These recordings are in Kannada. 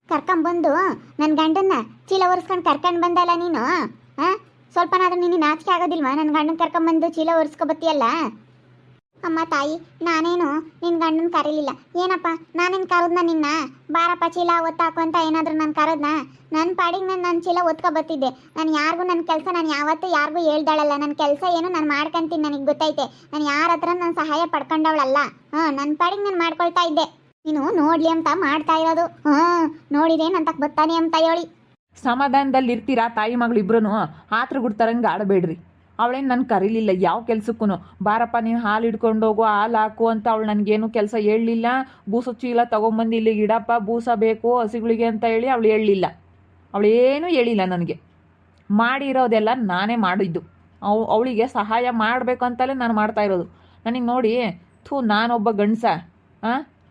ಕರ್ಕೊಂಬಂದು ನನ್ನ ಗಂಡನ್ನ ಚೀಲ ಒರೆಸ್ಕೊಂಡು ಕರ್ಕೊಂಡು ಬಂದಲ್ಲ ನೀನು. ಸ್ವಲ್ಪನಾದ್ರೂ ನಿನ್ನ ನಾಚಿಕೆ ಆಗೋದಿಲ್ವಾ? ನನ್ನ ಗಂಡನ ಕರ್ಕೊಂಬಂದು ಚೀಲ ಒರೆಸ್ಕೊ ಬತ್ತೀಯಲ್ಲ. ಅಮ್ಮ ತಾಯಿ, ನಾನೇನು ನಿನ್ನ ಗಂಡನ ಕರೀಲಿಲ್ಲ. ಏನಪ್ಪ ನಾನೇನು ಕರೆದ್ನ ನಿನ್ನ? ಬಾರಪ್ಪ ಚೀಲ ಒತ್ತಾಕು ಅಂತ ಏನಾದರೂ ನಾನು ಕರೆದ್ನ? ನನ್ನ ಪಾಡಿಗೆ ನನ್ನ ಚೀಲ ಒತ್ಕೊ ಬತ್ತಿದ್ದೆ. ನಾನು ಯಾರಿಗೂ ನನ್ನ ಕೆಲಸ ನಾನು ಯಾವತ್ತೂ ಯಾರಿಗೂ ಹೇಳ್ದಾಳಲ್ಲ. ನನ್ನ ಕೆಲಸ ಏನು ನಾನು ಮಾಡ್ಕೊಂತೀನಿ, ನನಗೆ ಗೊತ್ತೈತೆ. ನಾನು ಯಾರ ಹತ್ರ ನಾನು ಸಹಾಯ ಪಡ್ಕೊಂಡವಳಲ್ಲ. ನನ್ನ ಪಾಡಿಗೆ ನಾನು ಮಾಡ್ಕೊಳ್ತಾ ಇದ್ದೆ. ನೀನು ನೋಡ್ಲಿ ಅಂತ ಮಾಡ್ತಾ ಇರೋದು. ನೋಡಿದೇನಂತ ಬತ್ತಾನೆ ಅಂತ ಹೇಳಿ ಸಮಾಧಾನದಲ್ಲಿ ಇರ್ತೀರಾ ತಾಯಿ ಮಗಳು ಇಬ್ರು. ಆತ್ರ ಗುಡ್ತಾರಂಗೆ ಆಡಬೇಡ್ರಿ. ಅವಳೇನು ನನ್ನ ಕರೀಲಿಲ್ಲ ಯಾವ ಕೆಲ್ಸಕ್ಕೂ. ಬಾರಪ್ಪ ನೀನು ಹಾಲು ಹಿಡ್ಕೊಂಡು ಹೋಗು, ಹಾಲು ಹಾಕು ಅಂತ ಅವಳು ನನಗೇನು ಕೆಲಸ ಹೇಳಲಿಲ್ಲ. ಬೂಸು ಚೀಲ ತೊಗೊಂಬಂದು ಇಲ್ಲಿಗೆ ಇಡಪ್ಪ, ಬೂಸ ಬೇಕು ಹಸಿಗಳಿಗೆ ಅಂತ ಹೇಳಿ ಅವಳು ಹೇಳಲಿಲ್ಲ. ಅವಳೇನೂ ಹೇಳಿಲ್ಲ ನನಗೆ. ಮಾಡಿರೋದೆಲ್ಲ ನಾನೇ ಮಾಡಿದ್ದು. ಅವಳಿಗೆ ಸಹಾಯ ಮಾಡಬೇಕು ಅಂತಲೇ ನಾನು ಮಾಡ್ತಾ ಇರೋದು. ನನಗೆ ನೋಡಿ ನಾನೊಬ್ಬ ಗಂಡಸ.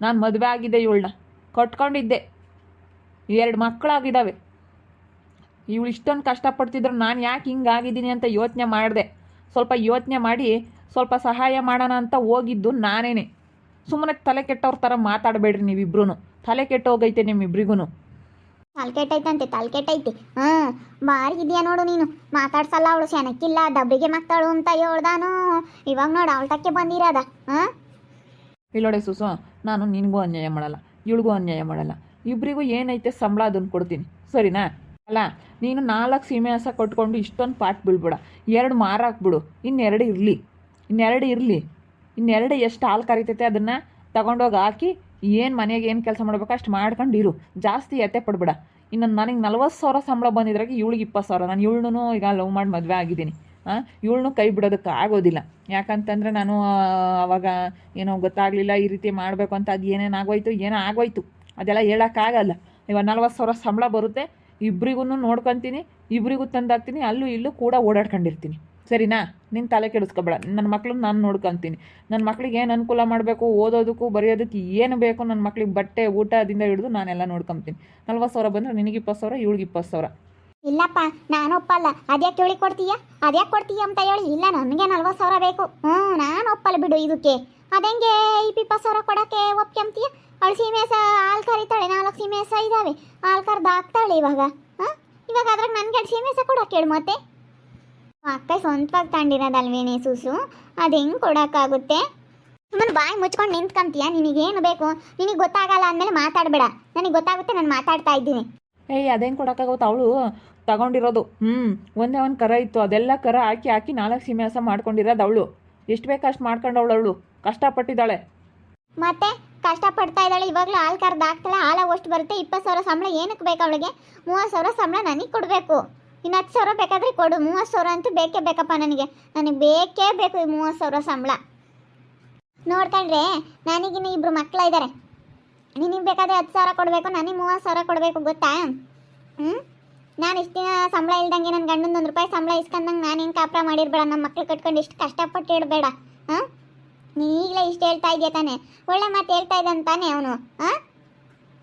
ನಾನು ಮದುವೆ ಆಗಿದ್ದೆ, ಇವಳನ್ನ ಕಟ್ಕೊಂಡಿದ್ದೆ, 2 ಮಕ್ಕಳಾಗಿದ್ದಾವೆ. ಇವಳು ಇಷ್ಟೊಂದು ಕಷ್ಟಪಡ್ತಿದ್ರು ನಾನು ಯಾಕೆ ಹಿಂಗಾಗಿದ್ದೀನಿ ಅಂತ ಯೋಚನೆ ಮಾಡಿದೆ. ಸ್ವಲ್ಪ ಯೋಚನೆ ಮಾಡಿ ಸ್ವಲ್ಪ ಸಹಾಯ ಮಾಡೋಣ ಅಂತ ಹೋಗಿದ್ದು ನಾನೇನೆ. ಸುಮ್ಮನೆ ತಲೆ ಕೆಟ್ಟವ್ರ ಥರ ಮಾತಾಡಬೇಡ್ರಿ ನೀವಿಬ್ರು. ತಲೆ ಕೆಟ್ಟೋಗೈತೆ ನಿಮ್ಮಿಬ್ರಿಗೂ. ತಲೆ ಕೆಟ್ಟೈತಂತೆ, ತಲೆ ಕೆಟ್ಟೈತಿ. ಬಾರಿ ಇದೆಯಾ ನೋಡು ನೀನು. ಮಾತಾಡ್ಸಲ್ಲ ಅವಳು, ಶನಕ್ಕಿಲ್ಲ, ದಬ್ಬಿಗೆ ಮಕ್ಕಳು ಅಂತ ಹೇಳ್ದಾನು. ಇವಾಗ ನೋಡು ಅವಳ ತಕ್ಕೆ ಬಂದಿರೋದ. ಇಲ್ಲೋಡೆ ಸುಸು, ನಾನು ನಿನಗೂ ಅನ್ಯಾಯ ಮಾಡಲ್ಲ, ಇವಳಿಗೂ ಅನ್ಯಾಯ ಮಾಡಲ್ಲ. ಇಬ್ಬರಿಗೂ ಏನೈತೆ ಸಂಬಳ ಅದನ್ನು ಕೊಡ್ತೀನಿ, ಸರಿನಾ? ಅಲ್ಲ, ನೀನು 4 ಸೀಮೆ ಹಸ ಕೊಟ್ಕೊಂಡು ಇಷ್ಟೊಂದು ಪಾಟ್ ಬೀಳ್ಬೇಡ. 2 ಮಾರಾಕ್ಬಿಡು, ಇನ್ನೆರಡು ಇರಲಿ. ಎಷ್ಟು ಹಾಲು ಕರಿತೈತೆ ಅದನ್ನು ತಗೊಂಡೋಗಿ ಹಾಕಿ ಏನು ಮನೆಗೆ ಏನು ಕೆಲಸ ಮಾಡ್ಬೇಕು ಅಷ್ಟು ಮಾಡ್ಕೊಂಡು ಇರು. ಜಾಸ್ತಿ ಎತ್ತೆ ಪಡ್ಬೇಡ. ಇನ್ನು ನನಗೆ 40,000 ಸಂಬಳ ಬಂದಿದ್ರಾಗ ಇವಳಿಗೆ 20,000. ನಾನು ಇವಳನ್ನೂ ಈಗ ಲವ್ ಮಾಡಿ ಮದುವೆ ಆಗಿದ್ದೀನಿ. ಇವಳನ್ನೂ ಕೈ ಬಿಡೋದಕ್ಕೆ ಆಗೋದಿಲ್ಲ. ಯಾಕಂತಂದರೆ ನಾನು ಅವಾಗ ಏನೋ ಗೊತ್ತಾಗಲಿಲ್ಲ, ಈ ರೀತಿ ಮಾಡಬೇಕು ಅಂತ. ಅದು ಏನೋ ಆಗೋಯ್ತು ಅದೆಲ್ಲ ಹೇಳೋಕ್ಕಾಗಲ್ಲ. ಇವಾಗ 40,000 ಸಂಬಳ ಬರುತ್ತೆ. ಇಬ್ಬರಿಗೂ ನೋಡ್ಕೊತೀನಿ, ಇಬ್ಬರಿಗೂ ತಂದಾಕ್ತೀನಿ, ಅಲ್ಲೂ ಇಲ್ಲೂ ಕೂಡ ಓಡಾಡ್ಕೊಂಡಿರ್ತೀನಿ, ಸರಿನಾ? ನಿನ್ನ ತಲೆ ಕೆಡಿಸ್ಕೊಬೇಡ. ನನ್ನ ಮಕ್ಳನ್ನ ನಾನು ನೋಡ್ಕೊತೀನಿ. ನನ್ನ ಮಕ್ಳಿಗೆ ಏನು ಅನುಕೂಲ ಮಾಡಬೇಕು, ಓದೋದಕ್ಕೂ ಬರೆಯೋದಕ್ಕೆ ಏನು ಬೇಕು, ನನ್ನ ಮಕ್ಳಿಗೆ ಬಟ್ಟೆ ಊಟದಿಂದ ಹಿಡಿದು ನಾನೆಲ್ಲ ನೋಡ್ಕೊತೀನಿ. 40,000 ಬಂದರೆ ನಿನಗೆ 20,000, ಇವಳಿಗೆ 20,000. ಇಲ್ಲಪ್ಪ, ನಾನು ಒಪ್ಪಲ್ಲ. ಅದ್ಯಾಕೆ ಇವಳಿಗೆ ಕೊಡ್ತೀಯ ಅಂತ ಹೇಳಿ. ಇಲ್ಲ, ನನಗೆ 40,000 ಬೇಕು. ನಾನು ಒಪ್ಪಲ್ಲ ಬಿಡು ಇದಕ್ಕೆ. ಅದಂಗೆ 20,000 ಕೊಡೋಕ್ಕೆ ಒಪ್ಕೊಂತೀಯ? ಅವಳು ಸೀಮೆ ಹಾಲು ಕರಿತಾಳೆ, 4 ಸೀಮೆ ಇದ್ದಾವೆ, ಹಾಲು ಕರ್ದು ಹಾಕ್ತಾಳೆ ಇವಾಗ. ಇವಾಗ ಅದ್ರಾಗ ನನಗೆ 2 ಸೀಮೆ ಕೊಡೋಕೆ ಹೇಳು ಮತ್ತೆ. ಅಕ್ಕ ಸ್ವಂತವಾಗಿ ತಗೊಂಡಿರೋದಲ್ವೇನೆ ಸುಸು, ಅದು ಹೆಂಗೆ ಕೊಡೋಕ್ಕಾಗುತ್ತೆ? ಸುಮ್ಮನೆ ಬಾಯಿ ಮುಚ್ಕೊಂಡು ನಿಂತ್ಕೊಂತೀಯ? ನಿನಗೇನು ಬೇಕು? ನಿನಗೆ ಗೊತ್ತಾಗಲ್ಲ ಅಂದಮೇಲೆ ಮಾತಾಡಬೇಡ. ನನಗೆ ಗೊತ್ತಾಗುತ್ತೆ, ನಾನು ಮಾತಾಡ್ತಾ ಇದ್ದೀನಿ. ಅದೇನು ಕೊಡೋಕ್ಕಾಗುತ್ತೆ? ಅವಳು ತಗೊಂಡಿರೋದು ಒಂದೇ ಒಂದು ಕರ ಇತ್ತು, ಅದೆಲ್ಲ ಕರ ಹಾಕಿ 4 ಸೀಮೆ ಹಸ ಮಾಡ್ಕೊಂಡಿರೋದು ಅವಳು. ಎಷ್ಟು ಬೇಕು ಅಷ್ಟು ಮಾಡ್ಕೊಂಡವಳು. ಅವಳು ಕಷ್ಟಪಟ್ಟಿದ್ದಾಳೆ. ಮತ್ತೆ ಕಷ್ಟಪಡ್ತಾ ಇದ್ದಾಳೆ. ಇವಾಗಲೂ ಹಾಲು ಕರ್ದು ಹಾಕ್ತಾಳೆ, ಹಾಲಾಗೋಷ್ಟು ಬರುತ್ತೆ. 20,000 ಸಂಬಳ ಏನಕ್ಕೆ ಬೇಕು ಅವಳಿಗೆ? 30,000 ಸಂಬಳ ನನಗೆ ಕೊಡಬೇಕು. ಇನ್ನು 10,000 ಬೇಕಾದರೆ ಕೊಡು. 30,000 ಅಂತೂ ಬೇಕೇ ಬೇಕಪ್ಪ ನನಗೆ ಬೇಕೇ ಬೇಕು ಈ 30,000 ಸಂಬಳ. ನೋಡ್ಕೊಂಡ್ರೆ ನನಗಿನ್ನು 2 ಮಕ್ಕಳು ಇದ್ದಾರೆ. ನಿನಗೆ ಬೇಕಾದರೆ 10,000 ಕೊಡಬೇಕು, ನನಗೆ 30,000 ಕೊಡಬೇಕು, ಗೊತ್ತಾ? ನಾನು ಇಷ್ಟು ದಿನ ಸಂಬಳ ಇಲ್ದಂಗೆ ನನ್ನ ಗಂಡನ 1 ರೂಪಾಯಿ ಸಂಬಳ ಇಸ್ಕೊಂಡಂಗೆ ನಾನೇನು ಕಾಪುರ ಮಾಡಿರ್ಬೇಡ. ನಮ್ಮ ಮಕ್ಳು ಕಟ್ಕೊಂಡು ಇಷ್ಟು ಕಷ್ಟಪಟ್ಟು ಇಡಬೇಡ. ನೀನು ಈಗಲೇ ಇಷ್ಟು ಹೇಳ್ತಾ ಇದೆಯಾ ತಾನೆ? ಒಳ್ಳೆ ಮಾತು ಹೇಳ್ತಾ ಇದ್ದಾನೆ ತಾನೆ ಅವನು.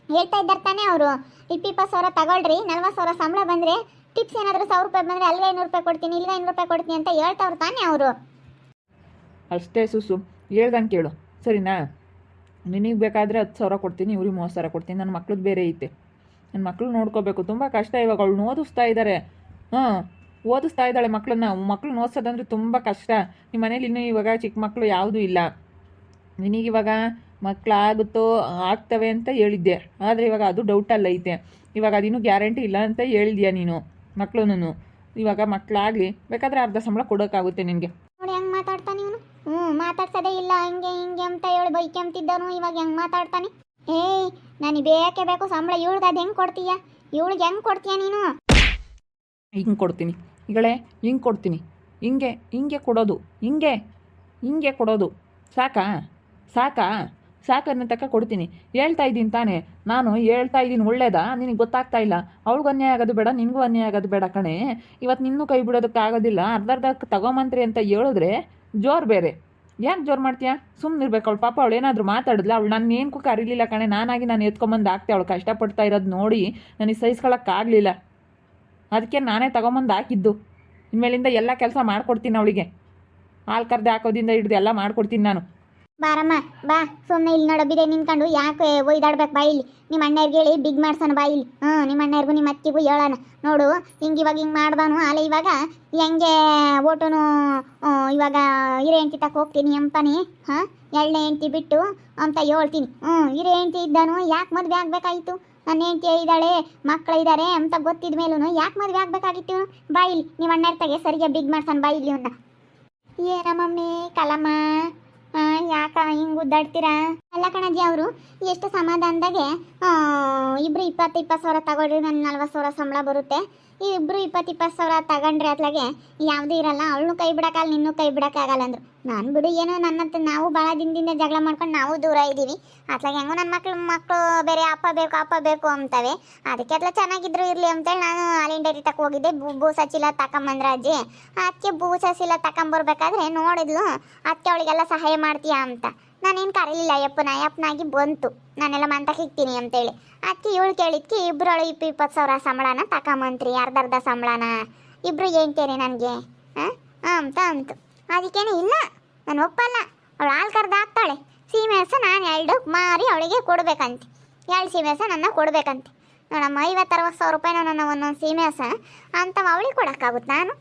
ಹೇಳ್ತಾ ಇದ್ದಾರೆ ತಾನೆ ಅವರು. 20,000 ತಗೊಳ್ರಿ, 40,000 ಸಂಬಳ ಬಂದರೆ ಟಿಪ್ಸ್ ಏನಾದರೂ 1,000 ರೂಪಾಯಿ ಬಂದರೆ ಅಲ್ಲಿಗೆ 500 ರೂಪಾಯಿ ಕೊಡ್ತೀನಿ, ಇಲ್ಲಿಗೆ 500 ರೂಪಾಯಿ ಕೊಡ್ತೀನಿ ಅಂತ ಹೇಳ್ತಾವ್ರು ತಾನೆ ಅವರು. ಅಷ್ಟೇ ಸುಸು, ಹೇಳ್ದಂಗೆ ಕೇಳು, ಸರಿನಾ? ನಿನಗೆ ಬೇಕಾದರೆ 10,000 ಕೊಡ್ತೀನಿ, ಇವ್ರಿಗೆ 30,000 ಕೊಡ್ತೀನಿ. ನನ್ನ ಮಕ್ಳದ್ದು ಬೇರೆ ಐತೆ, ನನ್ನ ಮಕ್ಳು ನೋಡ್ಕೋಬೇಕು. ತುಂಬ ಕಷ್ಟ ಇವಾಗ. ಅವಳು ಓದಿಸ್ತಾ ಇದ್ದಾರೆ. ಓದಿಸ್ತಾ ಇದ್ದಾಳೆ ಮಕ್ಕಳನ್ನ ಓದಿಸೋದಂದ್ರೆ ತುಂಬ ಕಷ್ಟ. ನಿಮ್ಮ ಮನೇಲಿ ಇನ್ನೂ ಇವಾಗ ಚಿಕ್ಕ ಮಕ್ಕಳು ಯಾವುದೂ ಇಲ್ಲ. ನಿನಗಿವಾಗ ಮಕ್ಕಳಾಗುತ್ತೋ ಆಗ್ತವೆ ಅಂತ ಹೇಳಿದ್ದೆ, ಆದರೆ ಇವಾಗ ಅದು ಡೌಟಲ್ಲ ಐತೆ. ಇವಾಗ ಅದಿನ್ನೂ ಗ್ಯಾರಂಟಿ ಇಲ್ಲ ಅಂತ ಹೇಳಿದ್ಯಾ ನೀನು. ಮಕ್ಕಳನ್ನು ಇವಾಗ ಮಕ್ಕಳಾಗಲಿ ಬೇಕಾದರೆ ಅರ್ಧ ಸಂಬಳ ಕೊಡೋಕ್ಕಾಗುತ್ತೆ ನಿನಗೆ. ನೋಡಿ ಹೆಂಗೆ ಮಾತಾಡ್ತಾನೆ ಇವನು. ಮಾತಾಡ್ಸೋದೇ ಇಲ್ಲ, ಹಂಗೆ ಹಿಂಗೆ ಅಂತ ಹೇಳಿ ಬೈಕೆಂತಿದ್ದವನು ಇವಾಗ ಹೆಂಗೆ ಮಾತಾಡ್ತಾನೆ. ನನಗೆ ಬೇಕೇ ಬೇಕು ಸಂಬಳ. ಇವಳಿಗೆ ಅದು ಹೆಂಗೆ ಕೊಡ್ತೀಯ? ಇವಳಿಗೆ ಹೆಂಗೆ ಕೊಡ್ತೀಯ ನೀನು? ಹಿಂಗೆ ಕೊಡ್ತೀನಿ ಈಗಳೇ, ಹಿಂಗೆ ಕೊಡ್ತೀನಿ, ಹಿಂಗೆ ಕೊಡೋದು, ಹಿಂಗೆ ಕೊಡೋದು. ಸಾಕನ್ನ ತಕ್ಕ ಕೊಡ್ತೀನಿ. ಹೇಳ್ತಾ ಇದ್ದೀನಿ ತಾನೇ, ನಾನು ಹೇಳ್ತಾ ಇದ್ದೀನಿ. ಒಳ್ಳೇದಾ? ನಿನಗೆ ಗೊತ್ತಾಗ್ತಾ ಇಲ್ಲ. ಅವ್ಳಿಗೂ ಅನ್ಯಾಯ ಆಗೋದು ಬೇಡ, ನಿನಗೂ ಅನ್ಯಾಯ ಆಗೋದು ಬೇಡ ಕಣೆ. ಇವತ್ತು ನಿನ್ನೂ ಕೈ ಬಿಡೋದಕ್ಕಾಗೋದಿಲ್ಲ. ಅರ್ಧಕ್ಕೆ ತಗೊಂಬಂತ್ರಿ ಅಂತ ಹೇಳಿದ್ರೆ ಜೋರು ಬೇರೆ. ಯಾಕೆ ಜೋರು ಮಾಡ್ತೀಯಾ? ಸುಮ್ಮನಿರ್ಬೇಕು. ಅವಳು ಪಾಪ ಅವಳು ಏನಾದರೂ ಮಾತಾಡಿದ್ಲ? ಅವಳು ನಾನು ಏನಕ್ಕೂ ಕರೀಲಿಲ್ಲ ಕಣೆ. ನಾನು ಎತ್ಕೊಂಬಂದು ಹಾಕ್ತೆ. ಅವಳು ಕಷ್ಟಪಡ್ತಾ ಇರೋದು ನೋಡಿ ನನಗೆ ಸಹಿಸ್ಕೊಳ್ಳೋಕ್ಕಾಗಲಿಲ್ಲ. ಅದಕ್ಕೆ ನಾನೇ ತಗೊಂಬಂದು ಹಾಕಿದ್ದು. ಇನ್ಮೇಲಿಂದ ಎಲ್ಲ ಕೆಲಸ ಮಾಡ್ಕೊಡ್ತೀನಿ ಅವಳಿಗೆ. ಹಾಲು ಕರ್ದು ಹಾಕೋದಿಂದ ಹಿಡ್ದು ಎಲ್ಲ ಮಾಡ್ಕೊಡ್ತೀನಿ ನಾನು. ಬಾರಮ್ಮ ಬಾ, ಸುಮ್ಮನೆ ಇಲ್ಲಿ ನೋಡೋ ಬಿದೆ ನಿಂತ್ಕೊಂಡು ಯಾಕೆ ಒಯ್ದಾಡ್ಬೇಕು ಬಾ ಇಲ್ಲಿ. ನಿಮ್ಮ ಅಣ್ಣವ್ರಿಗೆ ಹೇಳಿ ಬಿಗ್ ಮಾಡ್ಸೋಣ ಬಾ ಇಲ್ಲಿ. ನಿಮ್ಮ ಅಣ್ಣವ್ರಿಗೂ ನಿಮ್ಮ ಅತ್ತಿಗೂ ಹೇಳೋಣ. ನೋಡು ಹಿಂಗೆ ಇವಾಗ ಹಿಂಗೆ ಮಾಡ್ದಾನು ಅಲ್ಲ, ಇವಾಗ ಹೆಂಗೆ ಓಟುನು ಇವಾಗ ಹಿರೇ ಹೆಂಡ್ತಿ ತಕ್ಕ ಹೋಗ್ತೀನಿ ಅಂತಾನೆ. ಹಾಂ, ಎರಡನೇ ಹೆಂಡ್ತಿ ಬಿಟ್ಟು ಅಂತ ಹೇಳ್ತೀನಿ. ಹಿರೇ ಹೆಂಡ್ತಿ ಇದ್ದಾನು ಯಾಕೆ ಮದುವೆ ಆಗ್ಬೇಕಾಗಿತ್ತು? ನನ್ನ ಹೆಂಡ್ತಿ ಇದ್ದಾಳೆ, ಮಕ್ಕಳು ಇದ್ದಾರೆ ಅಂತ ಗೊತ್ತಿದ ಮೇಲೂ ಯಾಕೆ ಮದುವೆ ಆಗ್ಬೇಕಾಗಿತ್ತು? ಬಾ ಇಲ್ಲಿ ನಿಮ್ಮ ಅಣ್ಣರ ತಗೆ ಸರಿಯಾಗಿ ಬಿಗ್ ಮಾಡ್ಸೋಣ ಬಾ ಇಲ್ಲಿ ಅವನ್ನ. ಏನಮ್ಮಮ್ಮಿ ಕಲಮ್ಮ, ಯಾಕ ಹಿಂಗೆ ಉದ್ದಾಡ್ತೀರಾ? ಅಲ್ಲ ಕಣಜ್ಜಿ, ಅವರು ಎಷ್ಟು ಸಮಾಧಾನದಾಗೆ ಇಬ್ರು 20 ಸಾವಿರ ತಗೊಳ್ರಿ, ನನ್ನ 40 ಸಾವಿರ ಸಂಬಳ ಬರುತ್ತೆ. ಈ ಇಬ್ರು 20 ಸಾವಿರ ತಗೊಂಡ್ರೆ ಅತ್ಲಾಗೆ ಯಾವುದೂ ಇರಲ್ಲ. ಅವಳು ಕೈ ಬಿಡೋಕ್ಕಾಗಲ್ಲ, ನಿನ್ನೂ ಕೈ ಬಿಡೋಕ್ಕಾಗಲ್ಲ ಅಂದರು. ನಾನು ಬಿಡು ಏನೋ ನನ್ನಂತ ನಾವು ಭಾಳ ದಿನದಿಂದ ಜಗಳ ಮಾಡ್ಕೊಂಡು ನಾವು ದೂರ ಇದ್ದೀವಿ. ಅತ್ಲಾಗೆ ಹೆಂಗೋ ನನ್ನ ಮಕ್ಕಳು ಬೇರೆ ಅಪ್ಪ ಬೇಕು ಅಂತವೆ. ಅದಕ್ಕೆ ಅತ್ಲ ಚೆನ್ನಾಗಿದ್ರು ಇರಲಿ ಅಂತೇಳಿ ನಾನು ಹಾಲಿನ ಡೈರಿ ತಕ್ಕ ಹೋಗಿದ್ದೆ. ಬೂಸ ಚೀಲ ತಗೊಂಬಂದ್ರ ಅಜ್ಜಿ. ಅದಕ್ಕೆ ಬೂಸ ಚೀಲ ತಗೊಂಬರ್ಬೇಕಾದ್ರೆ ನೋಡಿದ್ಲು ಅದಕ್ಕೆ ಅವಳಿಗೆಲ್ಲ ಸಹಾಯ ಮಾಡ್ತೀಯಾ ಅಂತ. ನಾನೇನು ಕರೀಲಿಲ್ಲ, ಯಪ್ಪನಾಗಿ ಬಂತು ನಾನೆಲ್ಲ ಮಂತಕ್ಕೆ ಇಕ್ತೀನಿ ಅಂತೇಳಿ. ಅದಕ್ಕೆ ಇವಳು ಕೇಳಿದ್ಕೆ ಇಬ್ಬರೊಳು 20 ಸಾವಿರ ಸಂಬಳನ ತಗೊಂಬಂತ್ರಿ, ಅರ್ಧ ಸಂಬಳನ ಇಬ್ಬರು ಹೇಳ್ತೇನೆ ನನಗೆ ಅಂತ ಅಂತು. ಅದಕ್ಕೇನೆ ಇಲ್ಲ, ನಾನು ಒಪ್ಪಲ್ಲ. ಅವಳು ಹಾಲು ಕರ್ದು ಹಾಕ್ತಾಳೆ, ಸೀಮೆ ಹಸ ನಾನು 2 ಮಾರಿ ಅವಳಿಗೆ ಕೊಡ್ಬೇಕಂತೆ. 2 ಸೀಮೆ ಹಸ ನನ್ನ ಕೊಡ್ಬೇಕಂತೆ. ನೋಡಮ್ಮ, 50-60 ಸಾವಿರ ರೂಪಾಯಿನ ನನ್ನ ಒಂದೊಂದು ಸೀಮೆ ಹಸ ಅಂತ ಅವಳಿಗೆ ಕೊಡೋಕ್ಕಾಗುತ್ತೆ ನಾನು?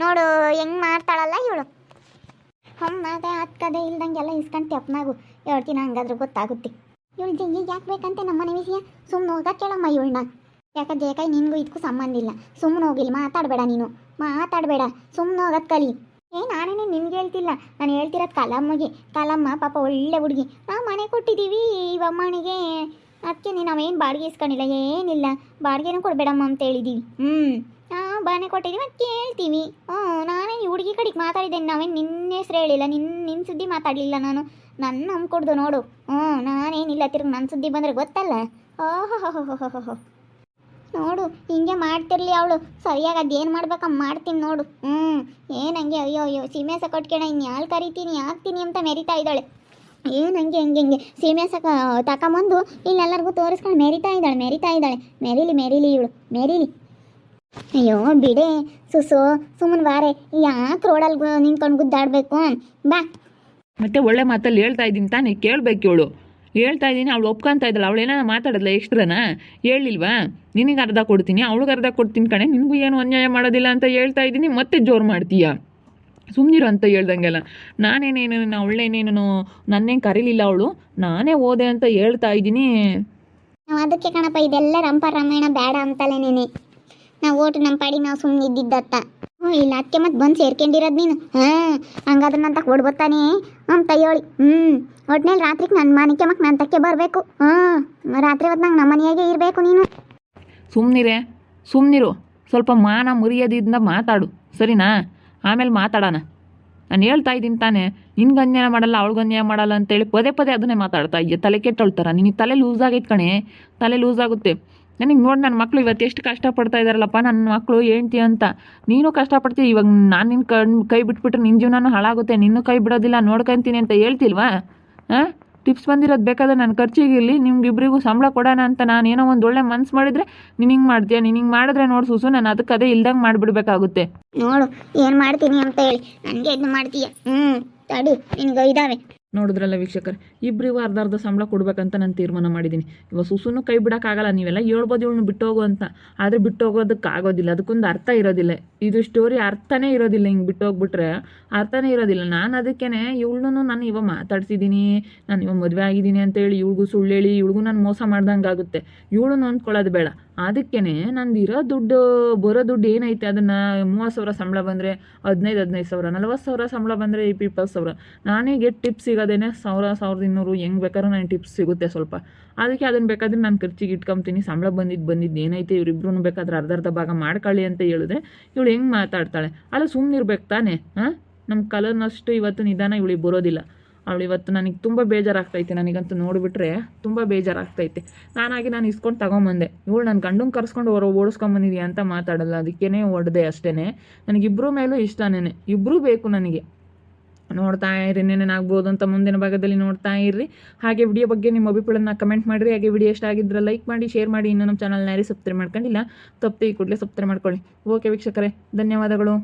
ನೋಡು ಹೆಂಗೆ ಮಾಡ್ತಾಳಲ್ಲ ಇವಳು. ಅದೇ ಹತ್ಕದೆ ಇಲ್ದಂಗೆಲ್ಲ ಇಸ್ಕೊಂಡು ತೆಪ್ಪನಾಗು ಹೇಳ್ತೀನಿ, ಹಂಗಾದ್ರೆ ಗೊತ್ತಾಗುತ್ತೆ. ಇವಳು ಜಂಗಿ ಯಾಕೆ ಬೇಕಂತೆ ನಮ್ಮನೆ ವಿಷಯ? ಸುಮ್ಮನೆ ಹೋಗ ಕೇಳಮ್ಮ ಇವಳನ್ನ. ಯಾಕಂದ್ರೆ ನಿನಗೂ ಇದಕ್ಕೂ ಸಂಬಂಧ ಇಲ್ಲ. ಸುಮ್ಮನೆ ಹೋಗಿಲ್ಲ, ಮಾತಾಡಬೇಡ, ನೀನು ಮಾತಾಡಬೇಡ, ಸುಮ್ಮನೆ ಹೋಗೋದು ಕಲಿ. ನಾನೇನೇ ನಿನ್ಗೆ ಹೇಳ್ತಿಲ್ಲ, ನಾನು ಹೇಳ್ತಿರೋದು ಕಲಮ್ಮಗೆ. ಕಲಮ್ಮ ಪಾಪ ಒಳ್ಳೆ ಹುಡುಗಿ, ನಾವು ಮನೆ ಕೊಟ್ಟಿದ್ದೀವಿ ಇವಮ್ಮನಿಗೆ. ಅದಕ್ಕೆ ನಾವೇನು ಬಾಡಿಗೆ ಇಸ್ಕೊಂಡಿಲ್ಲ, ಏನಿಲ್ಲ, ಬಾಡಿಗೆನೂ ಕೊಡಬೇಡಮ್ಮ ಅಂತ ಹೇಳಿದ್ದೀವಿ. ಬಾನೆ ಕೊಟ್ಟಿದ್ದೀವಿ ಅಂತ ಕೇಳ್ತೀವಿ. ನಾನೇನು ಹುಡುಗಿ ಕಡೆಗೆ ಮಾತಾಡಿದ್ದೇನೆ, ನಾವೇನು ನಿನ್ನ ಹೆಸ್ರು ಹೇಳಿಲ್ಲ, ನಿನ್ನ ಸುದ್ದಿ ಮಾತಾಡಲಿಲ್ಲ ನಾನು. ನನ್ನ ನಂಬ್ಕೊಡ್ದು ನೋಡು. ನಾನೇನಿಲ್ಲ, ತಿರ್ಗಿ ನನ್ನ ಸುದ್ದಿ ಬಂದರೆ ಗೊತ್ತಲ್ಲ. ಓಹೋ ನೋಡು, ಹಿಂಗೆ ಮಾಡ್ತಿರ್ಲಿ ಅವಳು. ಸರಿಯಾಗಿ ಅದೇನು ಮಾಡ್ಬೇಕಮ್ಮ ಮಾಡ್ತೀನಿ ನೋಡು. ಏನಂಗೆ ಅಯ್ಯೋ ಸೀಮೆಸ ಕೊಟ್ಕೇಣ, ಇನ್ನು ಯಾರು ಕರಿತೀನಿ ಹಾಕ್ತೀನಿ ಅಂತ ಮೆರಿತಾ ಇದ್ದಾಳೆ. ಏನಂಗೆ ಹೆಂಗೆ ಸೀಮೆಸ ತಗೊಂಬಂದು ಇಲ್ಲೆಲ್ಲರಿಗೂ ತೋರಿಸ್ಕೊಂಡು ಮೆರಿತಾ ಇದ್ದಾಳೆ. ಮೆರಿಲಿ ಇವಳು ಮೆರಿಲಿ. ಅಯ್ಯೋ ಬಿಡೆ ಸುಮ್ಮನೆ ಬಾರೆ, ಯಾಕೆ ರೋಡಲ್ಲಿ ನಿಂತ್ಕೊಂಡು ಗುದ್ದಾಡಬೇಕು? ಬಾ. ಮತ್ತೆ ಒಳ್ಳೆ ಮಾತಲ್ಲಿ ಹೇಳ್ತಾ ಇದ್ದೀನಿ ತಾನೇ, ಕೇಳಬೇಕು ಇವಳು. ಹೇಳ್ತಾ ಇದ್ದೀನಿ, ಅವಳು ಒಪ್ಕೊಂತ ಇದ್ದಲ್ಲ, ಅವಳು ಏನಾರ ಮಾತಾಡಲ್ಲ ಎಕ್ಸ್ಟ್ರಾನ ಹೇಳಿಲ್ವಾ? ನಿನಗೆ ಅರ್ಧ ಕೊಡ್ತೀನಿ, ಅವಳಿಗೆ ಅರ್ಧ ಕೊಡ್ತೀನಿ ಕಣೆ, ನಿನಗೂ ಏನು ಅನ್ಯಾಯ ಮಾಡೋದಿಲ್ಲ ಅಂತ ಹೇಳ್ತಾ ಇದ್ದೀನಿ, ಮತ್ತೆ ಜೋರು ಮಾಡ್ತೀಯ. ಸುಮ್ಮನಿರು ಅಂತ ಹೇಳ್ದಂಗೆಲ್ಲ. ನಾನೇನೇನು ಅವಳೇನೇನು ನನ್ನೇನು ಕರೀಲಿಲ್ಲ ಅವಳು, ನಾನೇ ಓದೆ ಅಂತ ಹೇಳ್ತಾ ಇದ್ದೀನಿ. ಅದಕ್ಕೆ ಕಣಪ್ಪ ಇದೆಲ್ಲ ರಾಮಾಯಣ ಬೇಡ ಅಂತಲೇ ನೀನೆ ನಾವು ಓಟು ನಮ್ಮ ಪಾಡಿ ನಾವು ಸುಮ್ಮನೆ ಇದ್ದಿದ್ದತ್ತ. ಇಲ್ಲ ಅದಕ್ಕೆ ಮತ್ತೆ ಬಂದು ಸೇರ್ಕೊಂಡಿರೋದು ನೀನು. ಹಂಗಾದ್ರೆ ನನ್ನ ತಕ್ಕ ಓಡ್ಬರ್ತಾನೆ ಅಂತ ಹೇಳಿ. ಒಟ್ನಲ್ಲಿ ರಾತ್ರಿಗೆ ನನ್ನ ಮನೆಗೆ ಮಕ್ಕ ನನ್ನ ತಕ್ಕೆ ಬರಬೇಕು. ರಾತ್ರಿ ಹೊತ್ತು ನಂಗೆ ನಮ್ಮ ಮನೆಯಾಗೆ ಇರಬೇಕು ನೀನು. ಸುಮ್ಮನಿರು, ಸ್ವಲ್ಪ ಮಾನ ಮುರಿಯೋದಿದ್ದ ಮಾತಾಡು, ಸರಿನಾ? ಆಮೇಲೆ ಮಾತಾಡೋಣ. ನಾನು ಹೇಳ್ತಾ ಇದ್ದೀನಿ ತಾನೇ, ನಿನ್ಗೆ ಅನ್ಯಾಯ ಮಾಡಲ್ಲ, ಅವ್ಳಿಗೆ ಅನ್ಯಾಯ ಮಾಡಲ್ಲ ಅಂತೇಳಿ ಪದೇ ಅದನ್ನೇ ಮಾತಾಡ್ತಾ ಇದೆಯಾ? ತಲೆ ಕೆಟ್ಟೊಳ್ತಾರ ನಿನಗೆ? ತಲೆ ಲೂಸ್ ಆಗೈತೆ ಕಣೆ, ತಲೆ ಲೂಸ್ ಆಗುತ್ತೆ. ನನಗೆ ನೋಡಿ, ನನ್ನ ಮಕ್ಕಳು ಇವತ್ತು ಎಷ್ಟು ಕಷ್ಟಪಡ್ತಾ ಇದ್ದಾರಲ್ಲಪ್ಪ, ನನ್ನ ಮಕ್ಕಳು ಹೆಂಡ್ತಿ ಅಂತ. ನೀನು ಕಷ್ಟಪಡ್ತೀವಿ, ಇವಾಗ ನಾನು ನಿನ್ನ ಕೈ ಬಿಟ್ಬಿಟ್ರೆ ನಿನ್ನ ಜೀವನನೂ ಹಾಳಾಗುತ್ತೆ, ನಿನ್ನೂ ಕೈ ಬಿಡೋದಿಲ್ಲ, ನೋಡ್ಕೊತೀನಿ ಅಂತ ಹೇಳ್ತಿಲ್ವಾ? ಟಿಪ್ಸ್ ಬಂದಿರೋದು ಬೇಕಾದ್ರೆ ನನ್ನ ಖರ್ಚಿಗಿರಲಿ, ನಿಮ್ಗಿಬ್ರಿಗೂ ಸಂಬಳ ಕೊಡೋಣ ಅಂತ ನಾನು ಏನೋ ಒಂದು ಒಳ್ಳೆ ಮನ್ಸು ಮಾಡಿದ್ರೆ ನೀನು ಹಿಂಗೆ ಮಾಡ್ತೀಯ. ನೀನು ಹಿಂಗೆ ಮಾಡಿದ್ರೆ ನೋಡಿ ಸುಸು, ನಾನು ಅದಕ್ಕೆ ಅದೇ ಇಲ್ದಂಗೆ ಮಾಡಿಬಿಡ್ಬೇಕಾಗುತ್ತೆ. ನೋಡು ಏನು ಮಾಡ್ತೀನಿ ಅಂತ ಹೇಳಿ ನನಗೆ ಇದನ್ನು ಮಾಡ್ತೀಯ. ತಡಿ, ನಿನಗೆ ಇದ್ದಾವೆ. ನೋಡಿದ್ರಲ್ಲ ವೀಕ್ಷಕರು, ಇಬ್ಬರಿಗೂ ಅರ್ಧ ಸಂಬಳ ಕೊಡ್ಬೇಕಂತ ನಾನು ತೀರ್ಮಾನ ಮಾಡಿದ್ದೀನಿ. ಇವಾಗ ಸುಸುನು ಕೈ ಬಿಡೋಕ್ಕಾಗಲ್ಲ. ನೀವೆಲ್ಲ ಹೇಳ್ಬೋದು ಇವಳನ್ನ ಬಿಟ್ಟು ಹೋಗು ಅಂತ, ಆದರೆ ಬಿಟ್ಟು ಹೋಗೋದಕ್ಕೆ ಆಗೋದಿಲ್ಲ. ಅದಕ್ಕೊಂದು ಅರ್ಥ ಇರೋದಿಲ್ಲ. ಇದು ಸ್ಟೋರಿ ಅರ್ಥನೇ ಇರೋದಿಲ್ಲ. ಹಿಂಗೆ ಬಿಟ್ಟು ಹೋಗ್ಬಿಟ್ರೆ ಅರ್ಥನೇ ಇರೋದಿಲ್ಲ. ನಾನು ಅದಕ್ಕೇ ಇವಳನ್ನು ನಾನು ಇವಾಗ ಮಾತಾಡ್ಸಿದ್ದೀನಿ, ನಾನು ಇವಾಗ ಮದುವೆ ಆಗಿದ್ದೀನಿ ಅಂತೇಳಿ ಇವಳಿಗೂ ಸುಳ್ಳು ಹೇಳಿ ಇವಳಿಗೂ ನಾನು ಮೋಸ ಮಾಡ್ದಂಗೆ ಆಗುತ್ತೆ. ಇವಳು ಅಂದ್ಕೊಳ್ಳೋದು ಬೇಡ. ಅದಕ್ಕೇ ನಂದು ಇರೋ ದುಡ್ಡು, ಬರೋ ದುಡ್ಡು ಏನೈತೆ ಅದನ್ನು 30 ಸಾವಿರ ಸಂಬಳ ಬಂದರೆ 15 ಸಾವಿರ, 40 ಸಾವಿರ ಸಂಬಳ ಬಂದರೆ 20 ಸಾವಿರ. ನಾನೀಗ ಟಿಪ್ಸ್ ಸಿಗೋದೇನೆ 1,200 ಹೆಂಗೆ ಬೇಕಾದ್ರೂ ನನಗೆ ಟಿಪ್ಸ್ ಸಿಗುತ್ತೆ ಸ್ವಲ್ಪ. ಅದಕ್ಕೆ ಅದನ್ನು ಬೇಕಾದ್ರೆ ನಾನು ಖರ್ಚಿಗೆ ಇಟ್ಕೊತೀನಿ. ಸಂಬಳ ಬಂದಿದ್ದು ಏನೈತೆ ಇವರಿಬ್ರು ಬೇಕಾದ್ರೆ ಅರ್ಧ ಭಾಗ ಮಾಡ್ಕೊಳ್ಳಿ ಅಂತ ಹೇಳಿದ್ರೆ ಇವಳು ಹೆಂಗೆ ಮಾತಾಡ್ತಾಳೆ? ಅಲ್ಲ ಸುಮ್ಮನಿರ್ಬೇಕು ತಾನೇ. ನಮ್ಮ ಕಲರ್ನಷ್ಟು ಇವತ್ತು ನಿಧಾನ ಇವಳಿಗೆ ಬರೋದಿಲ್ಲ. ಅವಳು ಇವತ್ತು ನನಗೆ ತುಂಬ ಬೇಜಾರಾಗ್ತೈತೆ. ನನಗಂತೂ ನೋಡಿಬಿಟ್ರೆ ತುಂಬ ಬೇಜಾರಾಗ್ತೈತೆ. ನಾನು ಇಸ್ಕೊಂಡು ತಗೊಂಬಂದೆ. ಇವಳು ನನ್ನ ಗಂಡಂಗೆ ಕರ್ಸ್ಕೊಂಡು ಓಡಿಸ್ಕೊಂಬಂದಿದ್ಯಾ ಅಂತ ಮಾತಾಡಲ್ಲ, ಅದಕ್ಕೇ ಹೊಡೆದೆ ಅಷ್ಟೇ. ನನಗಿಬ್ಬರ ಮೇಲೂ ಇಷ್ಟನೇ, ಇಬ್ಬರೂ ಬೇಕು ನನಗೆ. ನೋಡ್ತಾ ಇರಿ, ಏನೇನಾಗ್ಬೋದು ಅಂತ ಮುಂದಿನ ಭಾಗದಲ್ಲಿ ನೋಡ್ತಾ ಇರ್ರಿ. ಹಾಗೆ ವಿಡಿಯೋ ಬಗ್ಗೆ ನಿಮ್ಮ ಅಭಿಪ್ರಾಯನ ಕಮೆಂಟ್ ಮಾಡಿರಿ. ಹಾಗೆ ವಿಡಿಯೋ ಇಷ್ಟ ಆಗಿದ್ರೆ ಲೈಕ್ ಮಾಡಿ, ಶೇರ್ ಮಾಡಿ. ಇನ್ನೂ ನಮ್ಮ ಚಾನಲ್ನ ಯಾರು ಸಬ್ಸ್ಕ್ರೈಬ್ ಮಾಡ್ಕೊಂಡಿಲ್ಲ, ತಪ್ಪು ಈ ಕೂಡಲೇ ಸಬ್ಸ್ಕ್ರೈಬ್ ಮಾಡ್ಕೊಳ್ಳಿ. ಓಕೆ ವೀಕ್ಷಕರೇ, ಧನ್ಯವಾದಗಳು.